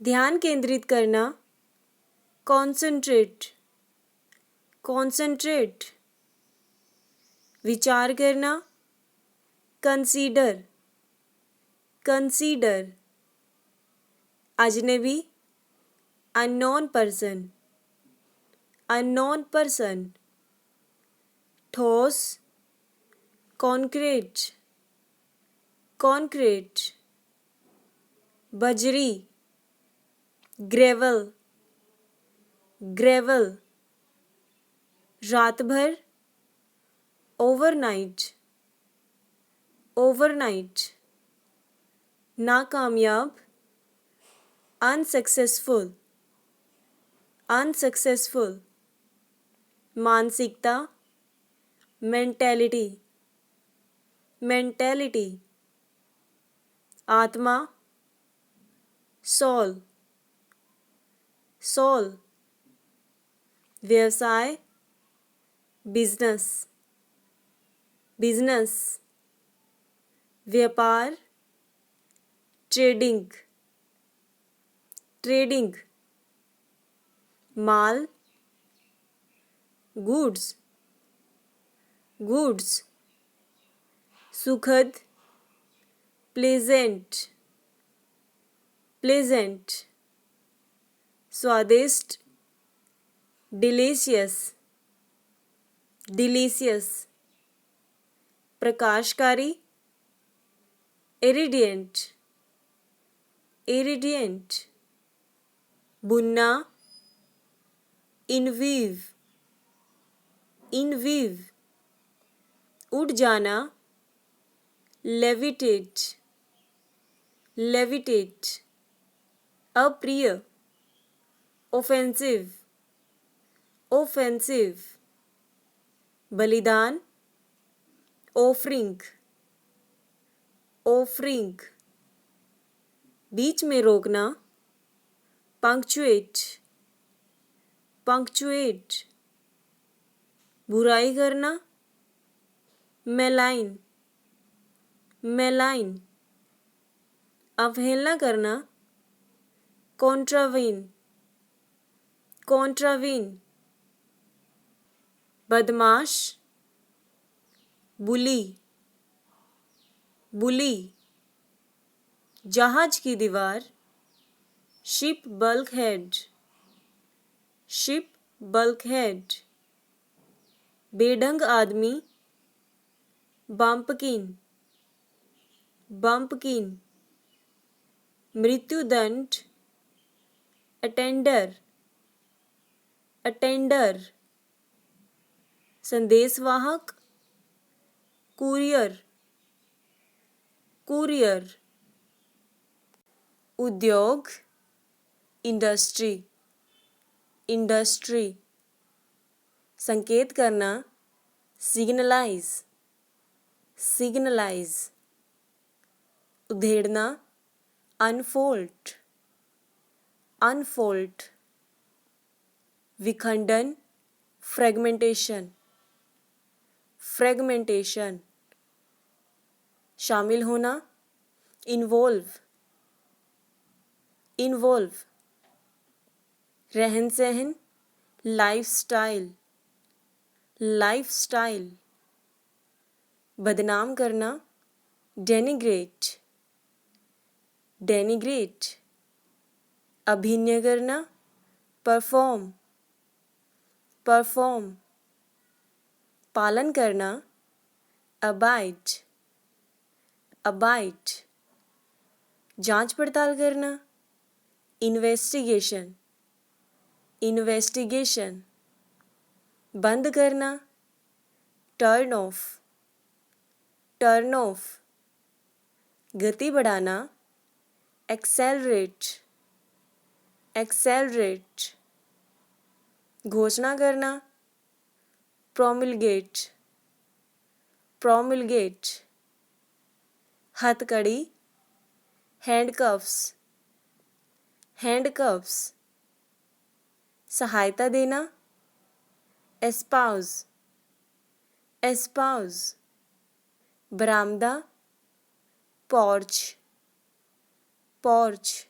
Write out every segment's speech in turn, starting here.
ध्यान केंद्रित करना, कॉन्सेंट्रेट, कॉन्सेंट्रेट। विचार करना, कंसीडर, कंसीडर। अजनबी, अननोन पर्सन, अननोन पर्सन। ठोस, कॉन्क्रीट, कॉन्क्रीट। बजरी, ग्रेवल, ग्रेवल। रात भर, ओवरनाइट, ओवरनाइट। नाकामयाब, अनसक्सेसफुल, अनसक्सेसफुल। मानसिकता, मेंटेलिटी, मेंटेलिटी। आत्मा, सोल, सोल। व्यवसाय, बिजनेस, बिजनेस। व्यापार, ट्रेडिंग, ट्रेडिंग। माल, गुड्स, गुड्स। सुखद, प्लेजेंट, प्लेजेंट। स्वादिष्ट, डिलीशियस, डिलीशियस। प्रकाशकारी, इरिडियंट, इरिडियंट। बुनना, इनवीव, इनवीव। उड़ जाना, लेविटेट, लेविटेट। अप्रिय, ऑफेंसिव, ऑफेंसिव। बलिदान, ऑफरिंग, ऑफरिंग। बीच में रोकना, पंक्चुएट, पंक्चुएट। बुराई करना, मेलाइन, मेलाइन। अवहेलना करना, कॉन्ट्रावीन, कॉन्ट्रावीन। बदमाश, बुली, बुली। जहाज की दीवार, शिप बल्कहेड, शिप बल्कहेड। बेढंग आदमी, बम्पकिन, बम्पकिन। मृत्युदंड, अटेंडर, अटेंडर। संदेशवाहक, कुरियर, कुरियर। उद्योग, इंडस्ट्री, इंडस्ट्री। संकेत करना, सिग्नलाइज, सिग्नलाइज। उधेड़ना, अनफोल्ड, अनफोल्ड। विखंडन, फ्रेगमेंटेशन, फ्रेगमेंटेशन। शामिल होना, इन्वॉल्व, इन्वॉल्व। रहन सहन, लाइफस्टाइल, लाइफस्टाइल। बदनाम करना, डेनिग्रेट, डेनिग्रेट। अभिनय करना, परफॉर्म, परफॉर्म। पालन करना, अबाइड, अबाइड। जांच पड़ताल करना, इन्वेस्टिगेशन, इन्वेस्टिगेशन। बंद करना, टर्न ऑफ, टर्न ऑफ। गति बढ़ाना, एक्सेलरेट, एक्सेलरेट। घोषणा करना, प्रोमिलगेट, प्रोमिलगेट। हथकड़ी, हैंडकफ्स, हैंडकफ्स। सहायता देना, एस्पाउस, एस्पाउस। बरामदा, पॉर्च, पॉर्च।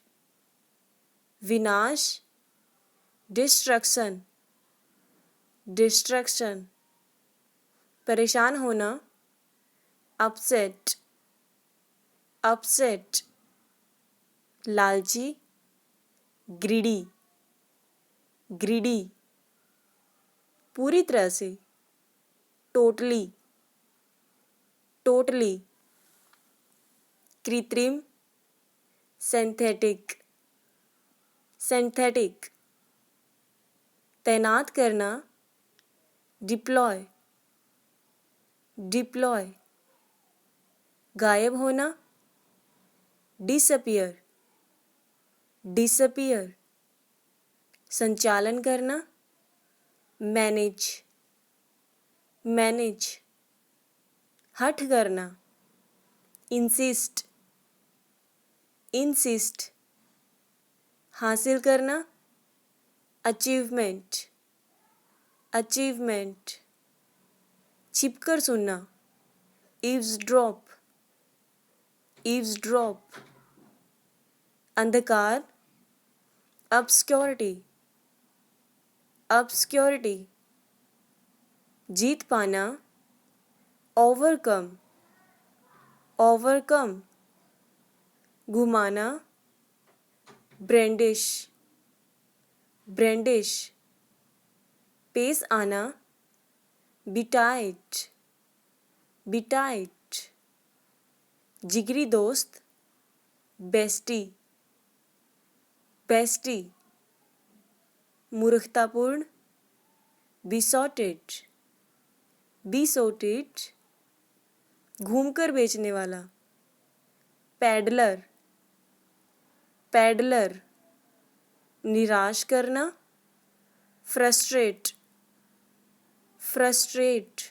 विनाश, डिस्ट्रक्शन, डिस्ट्रक्शन। परेशान होना, अपसेट, अपसेट। लालची, ग्रीडी, ग्रीडी। पूरी तरह से, टोटली, टोटली। कृत्रिम, सिंथेटिक, सिंथेटिक। तैनात करना, डिप्लॉय, डिप्लॉय। गायब होना, डिसअपियर, डिसअपियर। संचालन करना, मैनेज, मैनेज। हठ करना, इंसिस्ट, इंसिस्ट। हासिल करना, अचीवमेंट, अचीवमेंट। छिपकर सुनना, ईव्सड्रॉप, ईव्सड्रॉप। अंधकार, obscurity, obscurity। जीत पाना, ओवरकम, ओवरकम। घुमाना, ब्रेंडिश, ब्रेंडिश। पेश आना, बिटाइट, बिटाइट। जिगरी दोस्त, बेस्टी, बेस्टी। मूर्खतापूर्ण, बिसॉटेड, बिसॉटेड। घूमकर बेचने वाला, पैडलर, पैडलर। निराश करना, फ्रस्ट्रेट, फ्रस्ट्रेट।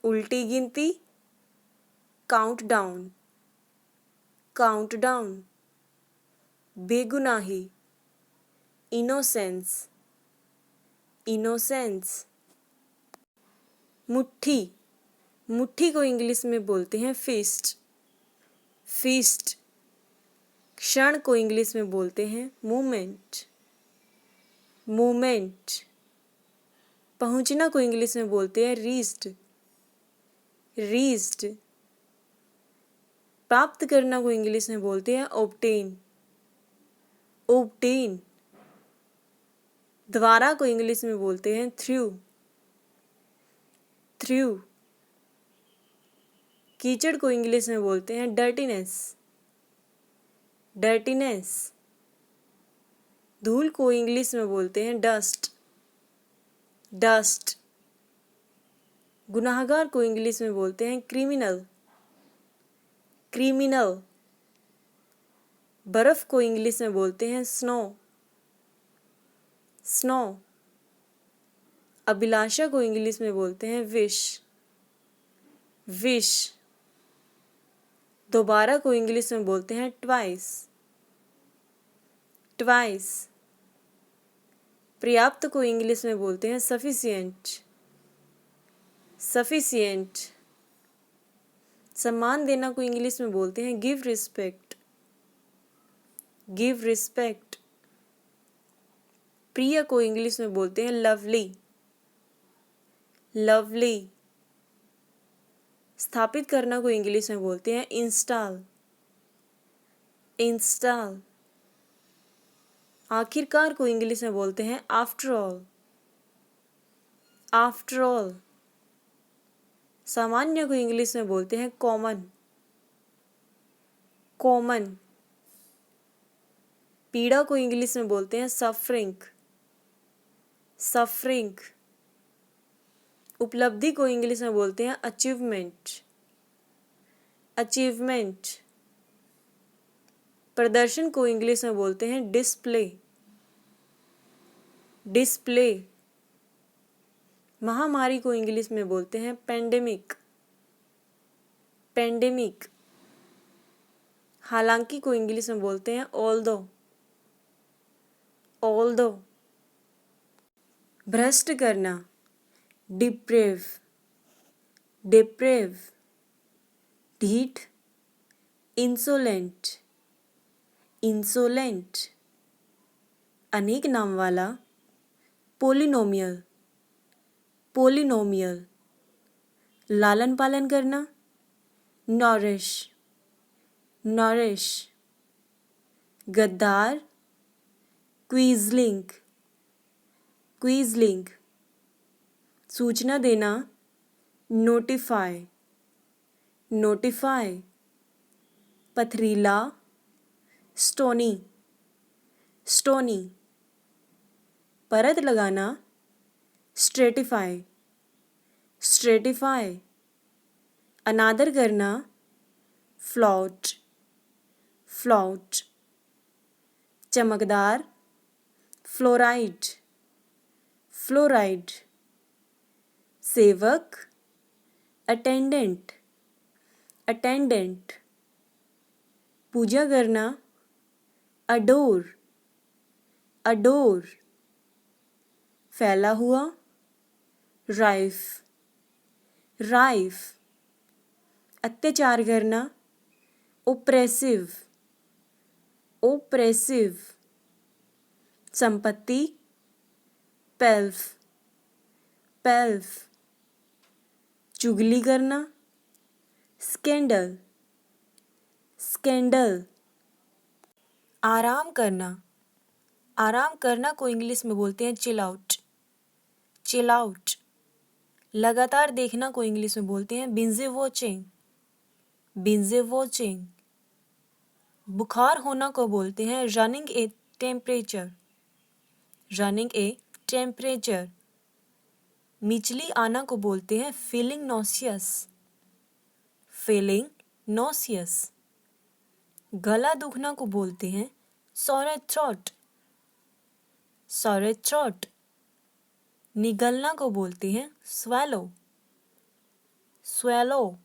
उल्टी गिनती, काउंटडाउन, काउंटडाउन। बेगुनाही, इनोसेंस, इनोसेंस। मुट्ठी, मुट्ठी को इंग्लिश में बोलते हैं फिस्ट, फिस्ट। क्षण को इंग्लिश में बोलते हैं मोमेंट, मोमेंट। पहुंचना को इंग्लिश में बोलते हैं रीच्ड, रीच्ड। प्राप्त करना को इंग्लिश में बोलते हैं ऑब्टेन, ऑब्टेन। द्वारा को इंग्लिश में बोलते हैं थ्रू, थ्रू। कीचड़ को इंग्लिश में बोलते हैं डर्टीनेस, डर्टीनेस। धूल को इंग्लिश में बोलते हैं डस्ट, डस्ट। गुनाहगार को इंग्लिश में बोलते हैं क्रिमिनल, क्रिमिनल। बर्फ को इंग्लिश में बोलते हैं स्नो, स्नो। अभिलाषा को इंग्लिश में बोलते हैं विश, विश। दोबारा को इंग्लिश में बोलते हैं ट्वाइस, ट्वाइस। पर्याप्त को इंग्लिश में बोलते हैं सफिशिएंट, सफिशिएंट। सम्मान देना को इंग्लिश में बोलते हैं गिव रिस्पेक्ट, गिव रिस्पेक्ट। प्रिय को इंग्लिश में बोलते हैं लवली, लवली। स्थापित करना को इंग्लिश में बोलते हैं इंस्टॉल, इंस्टॉल। आखिरकार को इंग्लिश में बोलते हैं आफ्टर ऑल, आफ्टर ऑल। सामान्य को इंग्लिश में बोलते हैं कॉमन, कॉमन। पीड़ा को इंग्लिश में बोलते हैं सफरिंग, सफरिंग। उपलब्धि को इंग्लिश में बोलते हैं अचीवमेंट, अचीवमेंट। प्रदर्शन को इंग्लिश में बोलते हैं डिस्प्ले, डिस्प्ले। महामारी को इंग्लिश में बोलते हैं पेंडेमिक, पेंडेमिक। हालांकि को इंग्लिश में बोलते हैं ऑल्दो, ऑल्दो। भ्रष्ट करना, डिप्रेव, डिप्रेव। ढीठ, इंसोलेंट, इंसोलेंट। अनेक नाम वाला, पोलिनोमियल, पोलिनोमियल। लालन पालन करना, नॉरिश, नॉरिश। गद्दार, क्वीजलिंग, क्वीजलिंग। सूचना देना, नोटिफाई, नोटिफाई। पथरीला, स्टोनी, स्टोनी। परत लगाना, स्ट्रेटिफाई, स्ट्रेटिफाई। अनादर करना, फ्लॉट, फ्लॉट। चमकदार, फ्लोराइड, फ्लोराइड। सेवक, अटेंडेंट, अटेंडेंट। पूजा करना, अडोर, अडोर। फैला हुआ, राइफ, राइफ। अत्याचार करना, ओप्रेसिव, ओप्रेसिव। संपत्ति, पेल्फ, पेल्फ। चुगली करना, स्कैंडल, स्कैंडल। आराम करना, आराम करना को इंग्लिश में बोलते हैं चिल आउट, चिल आउट। लगातार देखना को इंग्लिश में बोलते हैं बिंजे वॉचिंग, बिंजे वॉचिंग। बुखार होना को बोलते हैं running a temperature, running a temperature. मिचली आना को बोलते हैं फीलिंग नॉसियस, फीलिंग नॉसियस। गला दुखना को बोलते हैं सॉरे थ्रोट, सॉरे थ्रोट। निगलना को बोलते हैं स्वेलो, स्वेलो।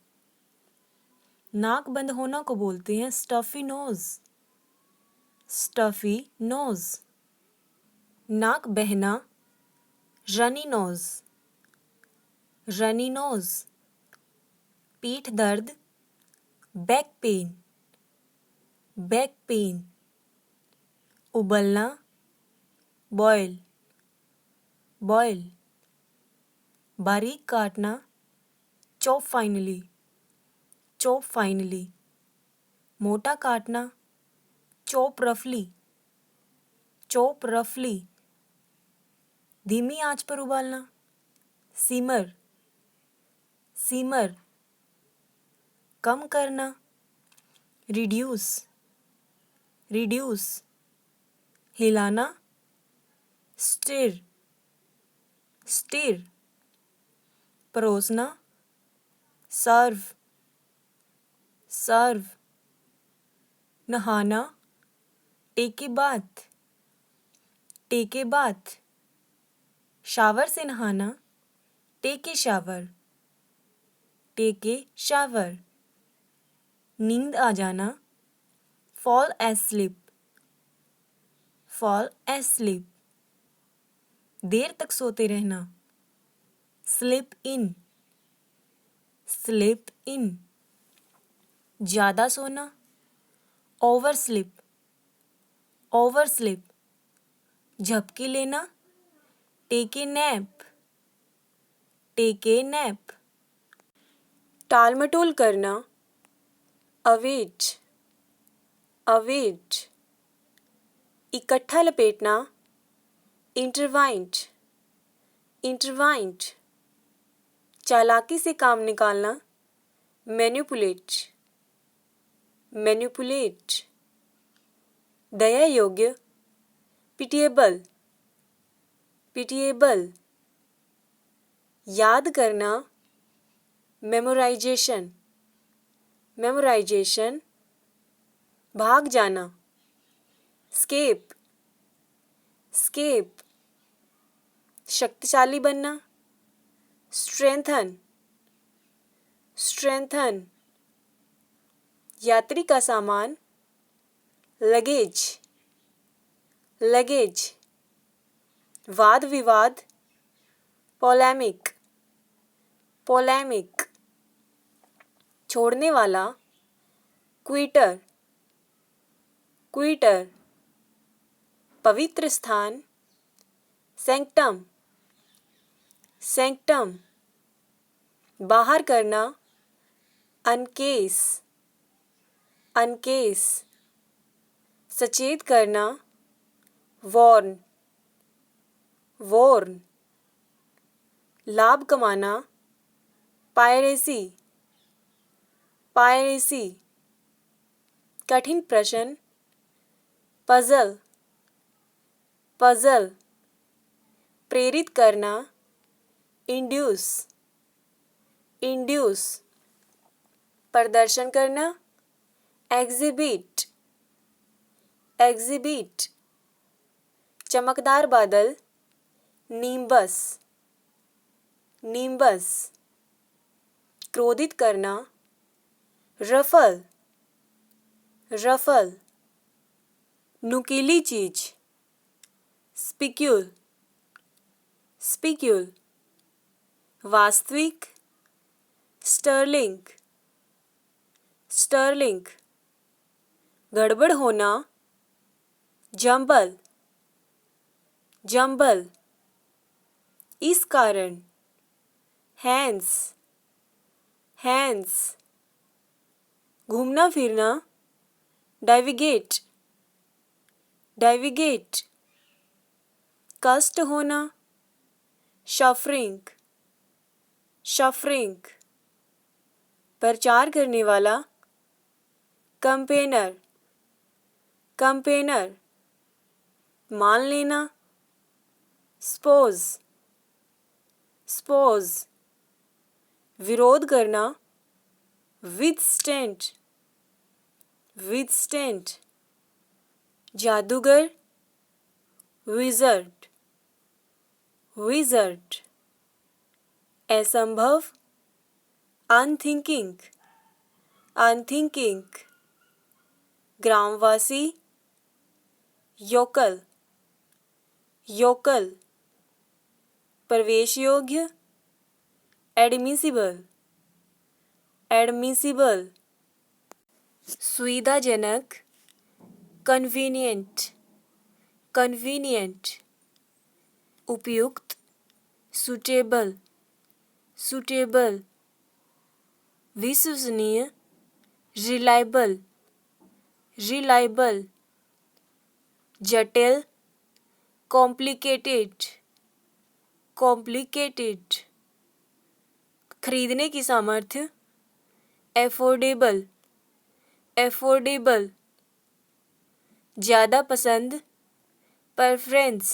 नाक बंद होना को बोलते हैं स्टफी नोज, स्टफी नोज। नाक बहना, रनी नोज, रनी नोज। पीठ दर्द, बैक पेन, बैक पेन। उबलना, बॉयल, बॉयल। बारीक काटना, चॉप फाइनली, चॉप फाइनली। मोटा काटना, चॉप रफली, चॉप रफली। धीमी आंच पर उबालना, सिमर, सिमर। कम करना, रिड्यूस, रिड्यूस। हिलाना, स्टिर, स्टिर। परोसना, सर्व, सर्व। नहाना, take a bath, take a bath. Shower से नहाना, take a shower, take a shower. नींद आ जाना, फॉल एस्लीप, फॉल एस्लीप। देर तक सोते रहना, स्लिप इन, स्लिप इन। ज़्यादा सोना, ओवर स्लिप, ओवर स्लिप। झपकी लेना, take a nap, take a nap. टाल मटोल करना, अवेट, अवेट। इकट्ठा लपेटना, इंटरवाइंट, इंटरवाइंट। चालाकी से काम निकालना, मैनिपुलेट, मैनिपुलेट। दया योग्य, पिटिएबल, पिटिएबल। याद करना, मेमोराइजेशन, मेमोराइजेशन। भाग जाना, स्केप, स्केप। शक्तिशाली बनना, स्ट्रेंथन, स्ट्रेंथन। यात्री का सामान, लगेज, लगेज। वाद विवाद, पोलेमिक, पोलेमिक। छोड़ने वाला, क्विटर, क्विटर। पवित्र स्थान, सैंक्टम, सैंक्टम। बाहर करना, अनकेस, अनकेस। सचेत करना, वॉर्न, वॉर्न। लाभ कमाना, पायरेसी, पायरेसी। कठिन प्रश्न, पजल, पजल। प्रेरित करना, इंड्यूस, इंड्यूस। प्रदर्शन करना, एग्जिबिट, एग्जिबिट। चमकदार बादल, नीम्बस, नीम्बस। क्रोधित करना, रफल, रफल। नुकीली चीज, स्पिक्यूल, स्पिक्यूल। वास्तविक, स्टर्लिंग, स्टर्लिंग। गड़बड़ होना, जंबल, जंबल। इस कारण, हैंस, हैंस। घूमना फिरना, डाइविगेट, डाइविगेट। कष्ट होना, सफरिंग, सफरिंग। प्रचार करने वाला, कंपेनर, कंपेनर। मान लेना, स्पोज, स्पोज। विरोध करना, विथस्टैंड, विथस्टैंड। जादूगर, विजर्ड, विजर्ड। असंभव, अनथिंकिंग, अनथिंकिंग। ग्रामवासी, योकल, योकल। प्रवेश योग्य, एडमिसिबल, एडमिसिबल। सुविधाजनक, कन्वीनियंट, कन्वीनियंट। उपयुक्त, सुटेबल, सुटेबल। विश्वसनीय, रिलायबल, रिलायबल। जटिल, कॉम्प्लिकेटेड, कॉम्प्लिकेटेड। खरीदने की सामर्थ्य, एफोर्डेबल, एफोर्डेबल। ज़्यादा पसंद, प्रेफरेंस,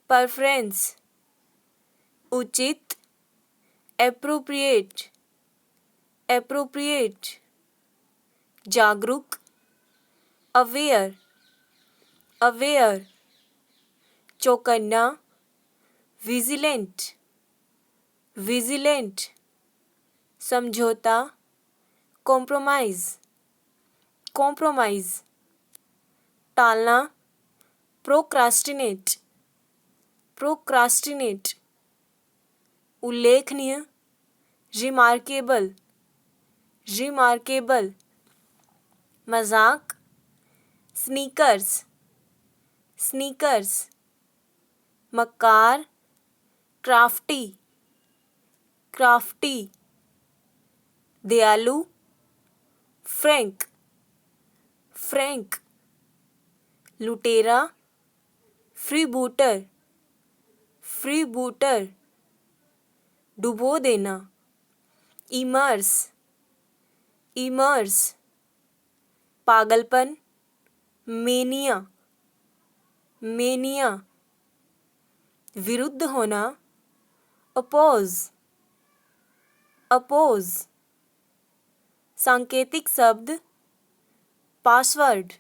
प्रेफरेंस। उचित, एप्रोप्रिएट, एप्रोप्रिएट। जागरूक, अवेयर, अवेयर। चौकन्ना, विजिलेंट, विजिलेंट। समझौता, कॉम्प्रोमाइज, कॉम्प्रोमाइज। टालना, प्रोक्रास्टिनेट, प्रोक्रास्टिनेट। उल्लेखनीय, रिमार्केबल, रिमार्केबल। मजाक, स्नीकर्स, स्नीकर्स। मक्कार, क्राफ्टी, क्राफ्टी। दयालु, फ्रैंक, फ्रैंक। लुटेरा, फ्रीबूटर, फ्रीबूटर। डुबो देना, इमर्स, इमर्स। पागलपन, मेनिया, मेनिया। विरुद्ध होना, अपोज, अपोज। सांकेतिक शब्द, पासवर्ड,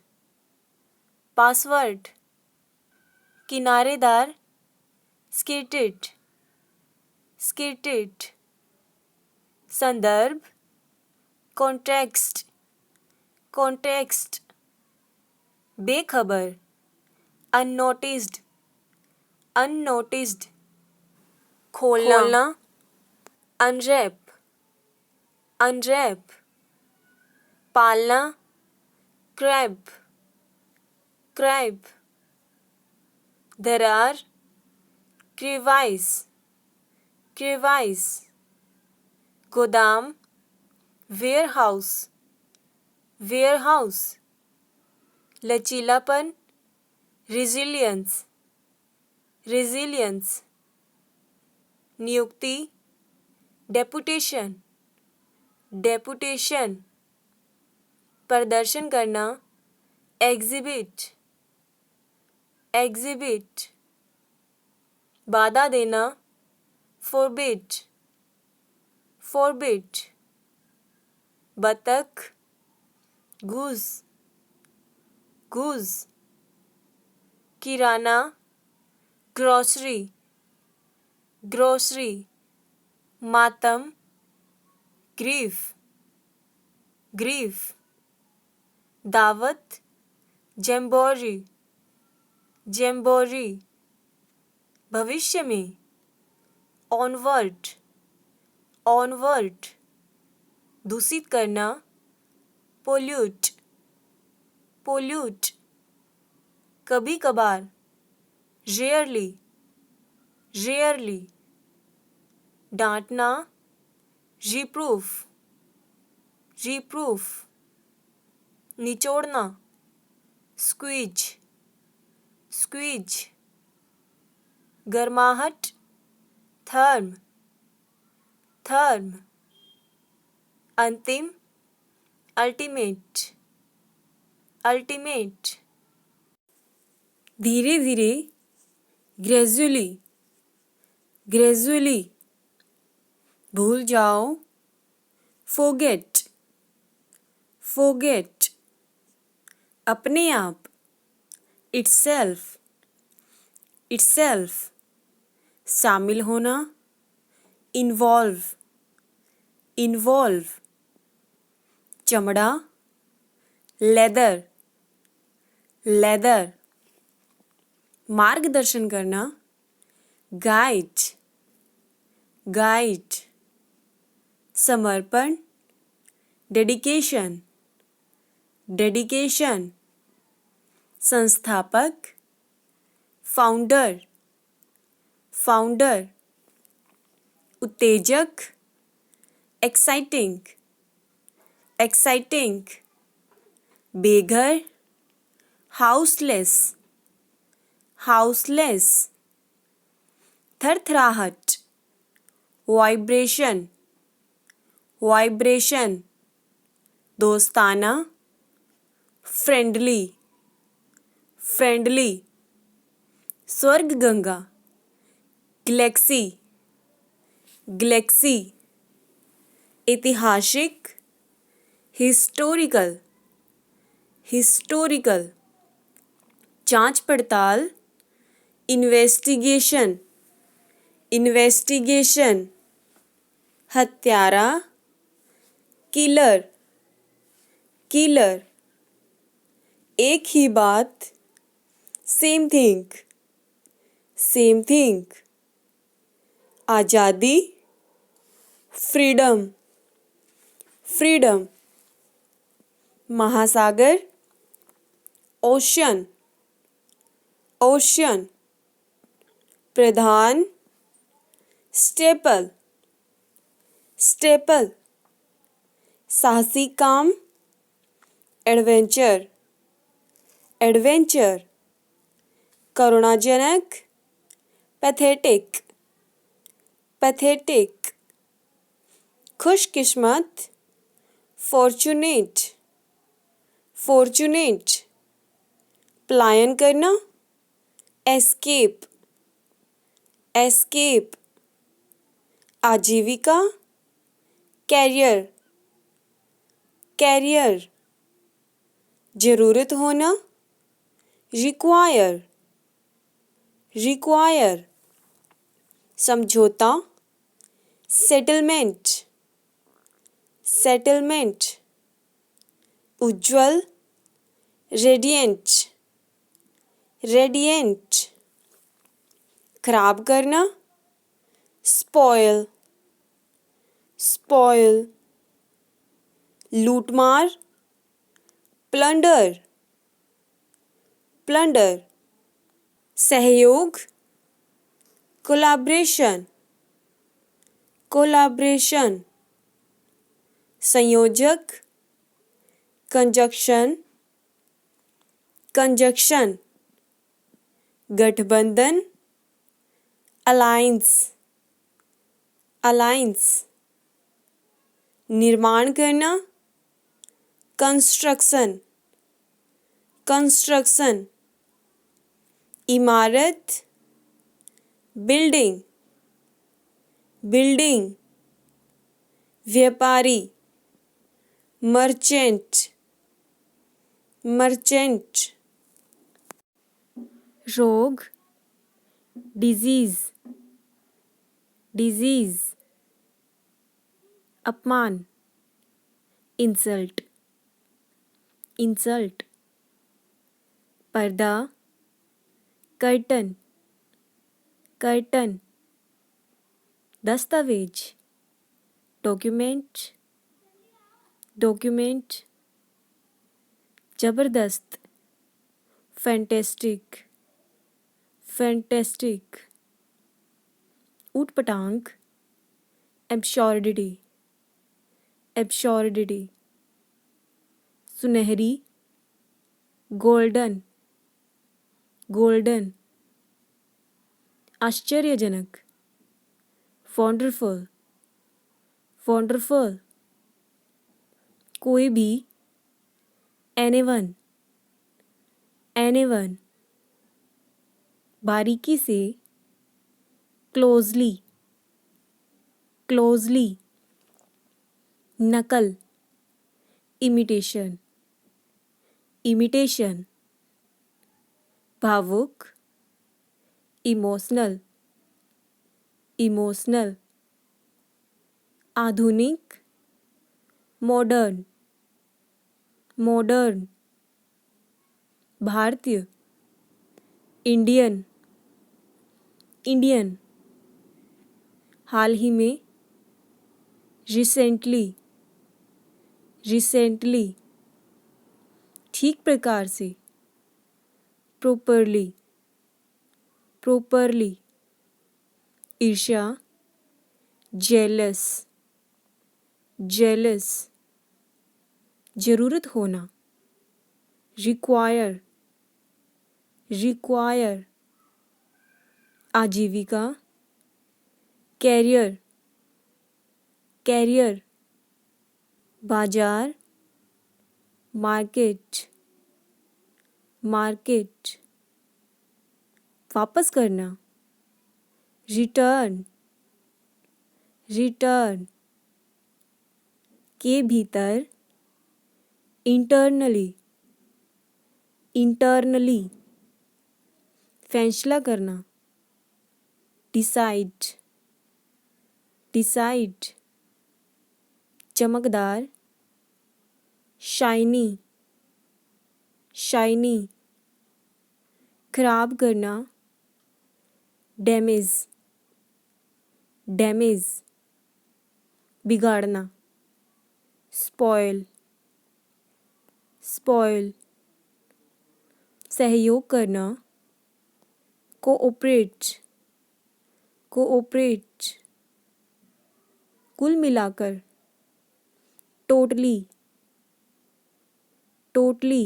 पासवर्ड। किनारेदार, skirted, skirted. संदर्भ, कॉन्टेक्स्ट, कॉन्टेक्स्ट। बेखबर, अननोटिस्ड, अननोटिस्ड। खोलना, खोलना। Unwrap, unwrap. पालना, crab, crab. There are crevice, crevice. गोदाम, warehouse, warehouse. लचीलापन, resilience, resilience. नियुक्ति, deputation, deputation. प्रदर्शन करना, exhibit, exhibit. बाधा देना, forbid, forbid. बतख, goose, goose. किराना, grocery, grocery. मातम, grief, grief. दावत, jamboree, jamboree. भविष्य में, onward, onward. दूषित करना, pollute, pollute. कभी कभार, rarely, rarely. डांटना, reproof, reproof. निचोड़ना, squeeze, squeeze. गर्माहट, therm, therm. अंतिम, ultimate, ultimate. धीरे धीरे, gradually, gradually. भूल जाओ, forget, forget. अपने आप, itself, itself. शामिल होना, involve, involve. चमड़ा, leather, leather. मार्गदर्शन करना, guide, guide. समर्पण, dedication, dedication. संस्थापक, founder, founder. उत्तेजक, exciting, exciting. बेघर, houseless, houseless. थरथराहट, vibration, vibration. दोस्ताना, friendly, friendly. स्वर्ग गंगा, galaxy, galaxy. ऐतिहासिक, historical, historical. जांच पड़ताल, investigation, investigation. हत्यारा, killer, killer. एक ही बात, same thing, same thing. आज़ादी, freedom, freedom. महासागर, ocean, ocean. प्रधान, staple, staple. साहसी काम, adventure, adventure. करुणाजनक, pathetic, pathetic. खुशकिस्मत, fortunate, fortunate. पलायन करना, escape, escape. आजीविका, career, career. जरूरत होना, require, require. समझौता, settlement, settlement. उज्ज्वल, radiant, radiant. खराब करना, spoil, spoil. लूटमार, plunder, plunder. सहयोग कोलैबोरेशन कोलैबोरेशन संयोजक कंजक्शन कंजक्शन गठबंधन अलायंस अलायंस निर्माण करना कंस्ट्रक्शन कंस्ट्रक्शन इमारत बिल्डिंग बिल्डिंग व्यापारी मर्चेंट मर्चेंट रोग डिजीज डिजीज अपमान इंसल्ट इंसल्ट पर्दा कर्टन कर्टन दस्तावेज डॉक्यूमेंट डॉक्यूमेंट जबरदस्त फैंटेस्टिक फैंटेस्टिक ऊटपटांग एब्सोर्डिटी एब्सोर्डिटी सुनहरी गोल्डन गोल्डन आश्चर्यजनक वंडरफुल वंडरफुल कोई भी एनीवन एनीवन बारीकी से क्लोजली क्लोजली नकल इमिटेशन इमिटेशन भावुक इमोशनल इमोशनल आधुनिक मॉडर्न मॉडर्न भारतीय इंडियन इंडियन हाल ही में रिसेंटली रिसेंटली ठीक प्रकार से प्रॉपरली प्रॉपरली ईर्ष्या जेलस जेलस जरूरत होना रिक्वायर रिक्वायर आजीविका कैरियर कैरियर बाजार मार्केट मार्केट वापस करना रिटर्न रिटर्न के भीतर इंटरनली इंटरनली फैसला करना डिसाइड डिसाइड चमकदार शाइनी शाइनी खराब करना डैमेज डैमेज बिगाड़ना स्पॉइल स्पॉइल सहयोग करना कोऑपरेट कोऑपरेट कुल मिलाकर टोटली टोटली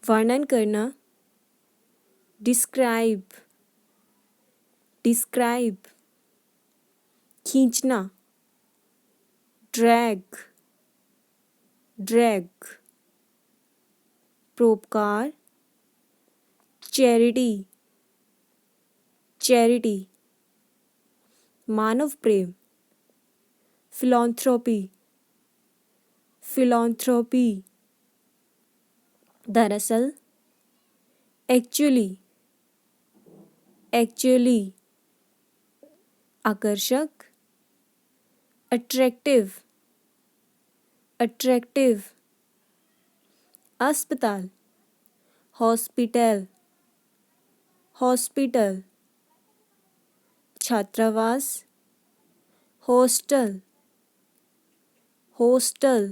वर्णन करना डिस्क्राइब डिस्क्राइब खींचना ड्रैग ड्रैग परोपकार चैरिटी चैरिटी मानव प्रेम फिलॉन्थ्रोपी फिलॉन्थ्रोपी दरअसल एक्चुअली एक्चुअली आकर्षक अट्रैक्टिव अट्रैक्टिव अस्पताल हॉस्पिटल हॉस्पिटल छात्रावास हॉस्टल हॉस्टल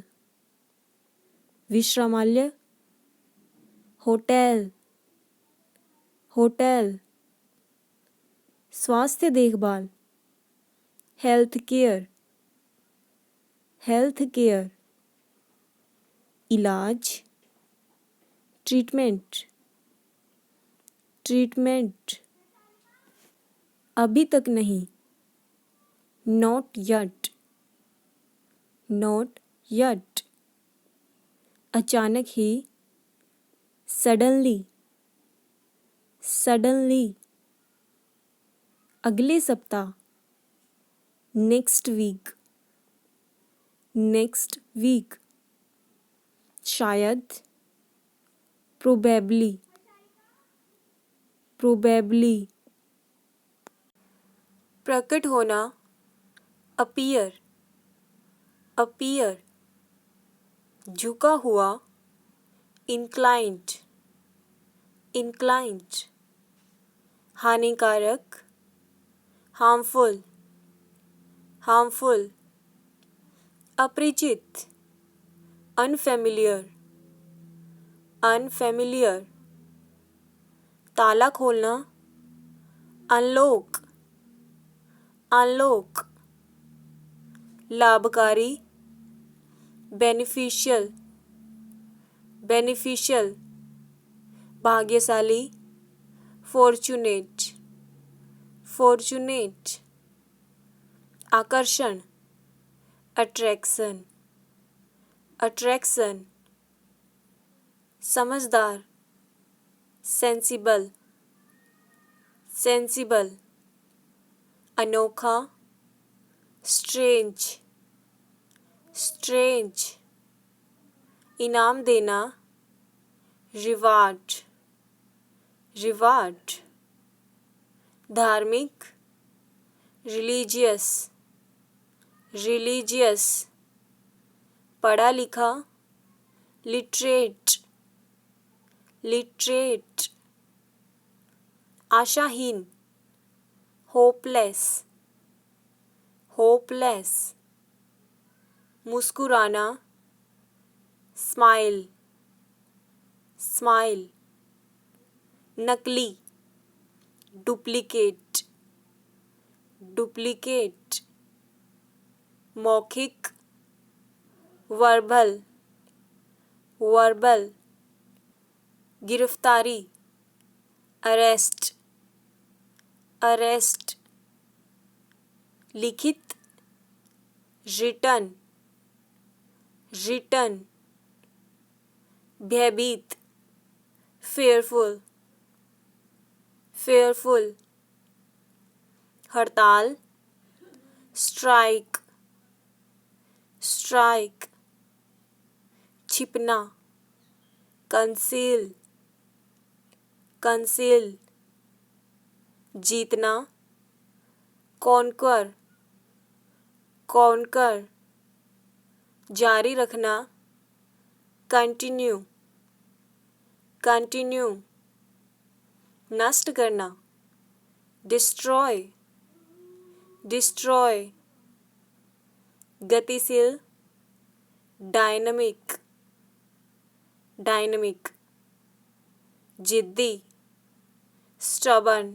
विश्रामालय होटल होटल, स्वास्थ्य देखभाल, हेल्थ केयर, हेल्थ केयर, इलाज, ट्रीटमेंट, ट्रीटमेंट, अभी तक नहीं, नॉट यट, नॉट यट, अचानक ही, सडनली, सडनली, अगले सप्ताह, नेक्स्ट वीक, नेक्स्ट वीक, शायद, प्रोबेबली, प्रोबेबली, प्रकट होना, अपीयर, अपीयर, झुका हुआ, इंक्लाइंड, इंक्लाइंड, हानिकारक, हार्मफुल, हार्मफुल, अपरिचित, अनफेमिलियर, अनफेमिलियर, ताला खोलना, अनलॉक, अनलॉक, लाभकारी, बेनिफिशियल, बेनिफिशियल, भाग्यशाली, फॉर्चुनेट, फॉर्चुनेट, आकर्षण, अट्रैक्शन, अट्रैक्शन, समझदार, सेंसिबल, सेंसिबल, अनोखा, स्ट्रेंज, स्ट्रेंज, इनाम देना, रिवार्ड, रिवार्ड, धार्मिक, रिलीजियस, रिलीजियस, पढ़ा लिखा, लिटरेट, लिटरेट, आशाहीन, होपलेस, होपलेस, मुस्कुराना, स्माइल, स्माइल, नकली, डुप्लीकेट, डुप्लीकेट, मौखिक, वर्बल, वर्बल, गिरफ्तारी, अरेस्ट, अरेस्ट, लिखित, रिटन, रिटन, भयभीत, फेयरफुल, फेयरफुल, हड़ताल, स्ट्राइक, स्ट्राइक, छिपना, कंसील, कंसील, जीतना, कॉन्कर, कॉन्कर, जारी रखना, कंटिन्यू, कंटिन्यू, नष्ट करना, डिस्ट्रॉय, डिस्ट्रॉय, गतिशील, डायनामिक, डायनामिक, जिद्दी, स्टबन,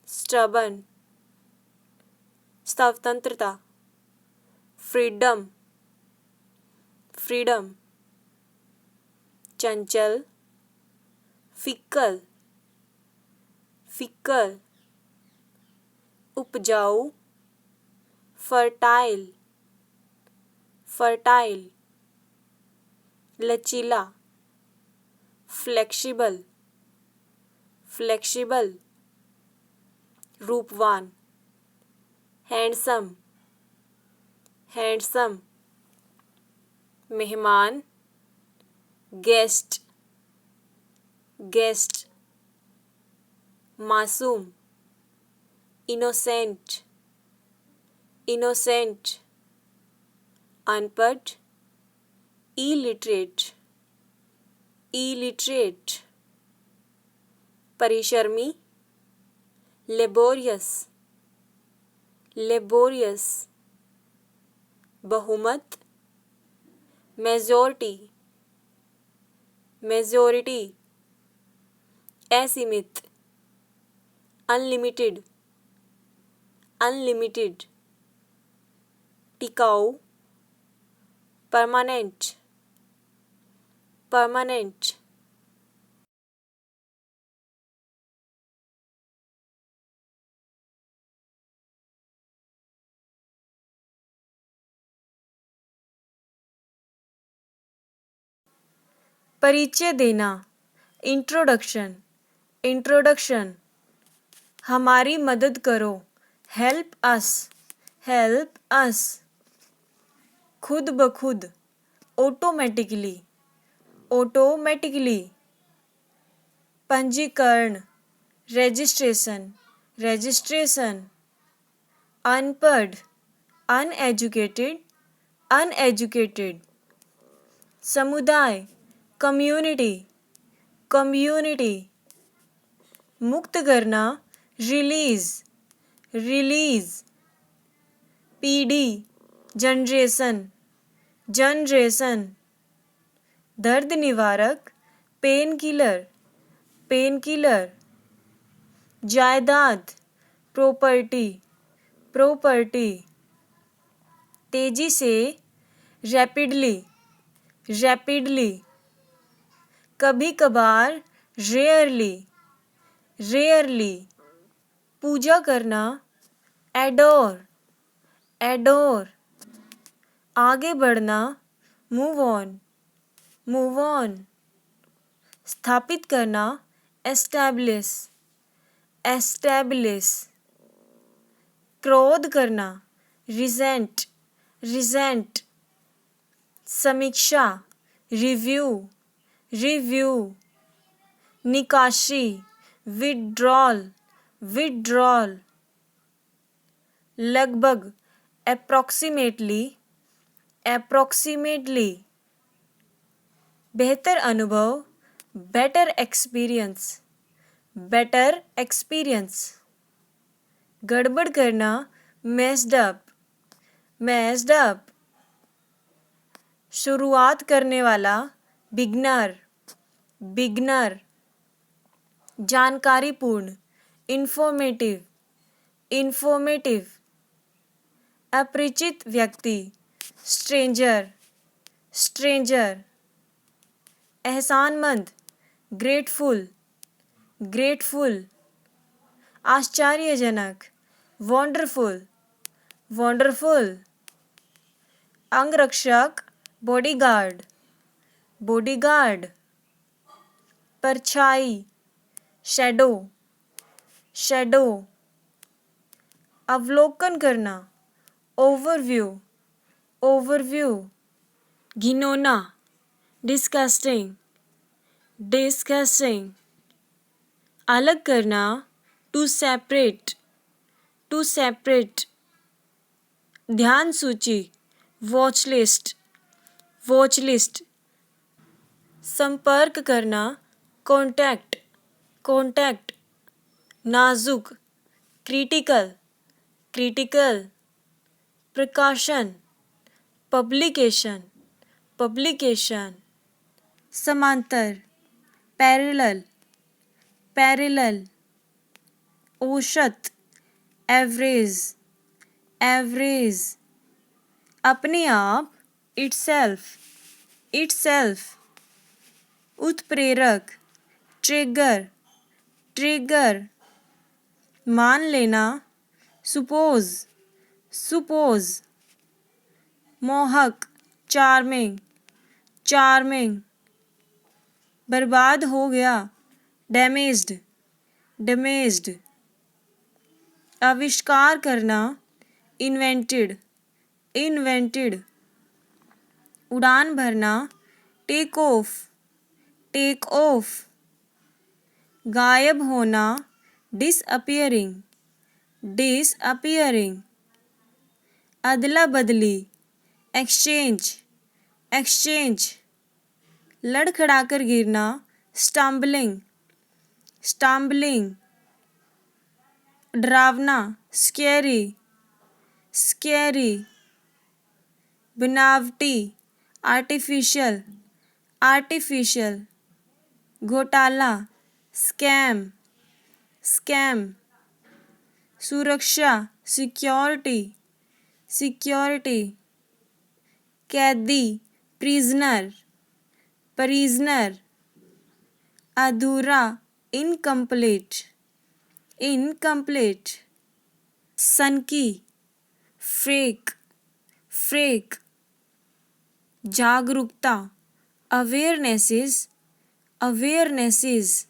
स्टबन, स्वतंत्रता, फ्रीडम, फ्रीडम, चंचल, फिक्कल, फिक्कल, उपजाऊ, फर्टाइल, फर्टाइल, लचीला, फ्लेक्सिबल, फ्लेक्सिबल, रूपवान, हैंडसम, हैंडसम, मेहमान, गेस्ट, गेस्ट, मासूम, इनोसेंट, इनोसेंट, अनपढ़, इलिटरेट, इलिटरेट, परिश्रमी, लेबोरियस, लेबोरियस, बहुमत, मेजॉरिटी, मेजॉरिटी, असीमित, अनलिमिटेड, अनलिमिटेड, टिकाऊ, परमानेंट, परमानेंट, परिचय देना, इंट्रोडक्शन, इंट्रोडक्शन, हमारी मदद करो, हेल्प अस, हेल्प अस, खुद ब खुद, ऑटोमेटिकली, ऑटोमेटिकली, पंजीकरण, रजिस्ट्रेशन, रजिस्ट्रेशन, अनपढ़, अनएजुकेटेड, अनएजुकेटेड, समुदाय, कम्युनिटी, कम्युनिटी, मुक्त करना, रिलीज, रिलीज, पीढ़ी, जनरेशन, जनरेशन, दर्द निवारक, पेन किलर, पेन किलर, जायदाद, प्रॉपर्टी, प्रॉपर्टी, तेजी से, रैपिडली, रैपिडली, कभी कभार, रेयरली, रेयरली, पूजा करना, एडोर, एडोर, आगे बढ़ना, मूव ऑन, मूव ऑन, स्थापित करना, एस्टैब्लिश, एस्टैब्लिश, क्रोध करना, रिजेंट, रिजेंट, समीक्षा, रिव्यू, रिव्यू, निकाशी, विड्रॉल, विड्रॉल, लगभग, अप्रॉक्सीमेटली, अप्रॉक्सीमेटली, बेहतर अनुभव, बेटर एक्सपीरियंस, बेटर एक्सपीरियंस, गड़बड़ करना, मेस्ड अप, मेस्ड अप, शुरुआत करने वाला, बिगनर, बिगनर, जानकारीपूर्ण, इंफॉर्मेटिव, इंफॉर्मेटिव, अपरिचित व्यक्ति, स्ट्रेंजर, स्ट्रेंजर, एहसानमंद, ग्रेटफुल, ग्रेटफुल, आश्चर्यजनक, वंडरफुल, वंडरफुल, अंगरक्षक, बॉडीगार्ड, बॉडीगार्ड, परछाई, शैडो, शैडो, अवलोकन करना, ओवरव्यू, ओवरव्यू, घिनौना, डिस्गस्टिंग, डिस्गस्टिंग, अलग करना, टू सेपरेट, टू सेपरेट, ध्यान सूची, वॉच लिस्ट, वॉच लिस्ट, संपर्क करना, कॉन्टैक्ट, कॉन्टैक्ट, नाजुक, क्रिटिकल, क्रिटिकल, प्रकाशन, पब्लिकेशन, पब्लिकेशन, समांतर, पैरेलल, पैरेलल, औसत, एवरेज, एवरेज, अपने आप, इटसेल्फ, इटसेल्फ, उत्प्रेरक, ट्रिगर, ट्रिगर, मान लेना, सुपोज, सुपोज, मोहक, चार्मिंग, चार्मिंग, बर्बाद हो गया, डैमेज्ड, डैमेज्ड, आविष्कार करना, इन्वेंटेड, इन्वेंटेड, उड़ान भरना, टेक ऑफ, टेक ऑफ, गायब होना, डिसअपियरिंग, डिसअपियरिंग, अदला बदली, एक्सचेंज, एक्सचेंज, लड़खड़ाकर गिरना, स्टम्बलिंग, स्टम्बलिंग, डरावना, स्कैरी, स्कैरी, बनावटी, आर्टिफिशियल, आर्टिफिशियल, घोटाला, स्कैम स्कैम, सुरक्षा सिक्योरिटी सिक्योरिटी, कैदी प्रिजनर प्रिजनर, अधूरा इनकम्प्लीट इनकम्प्लीट, सनकी फेक फेक, जागरूकता अवेयरनेसेस अवेयरनेसेस,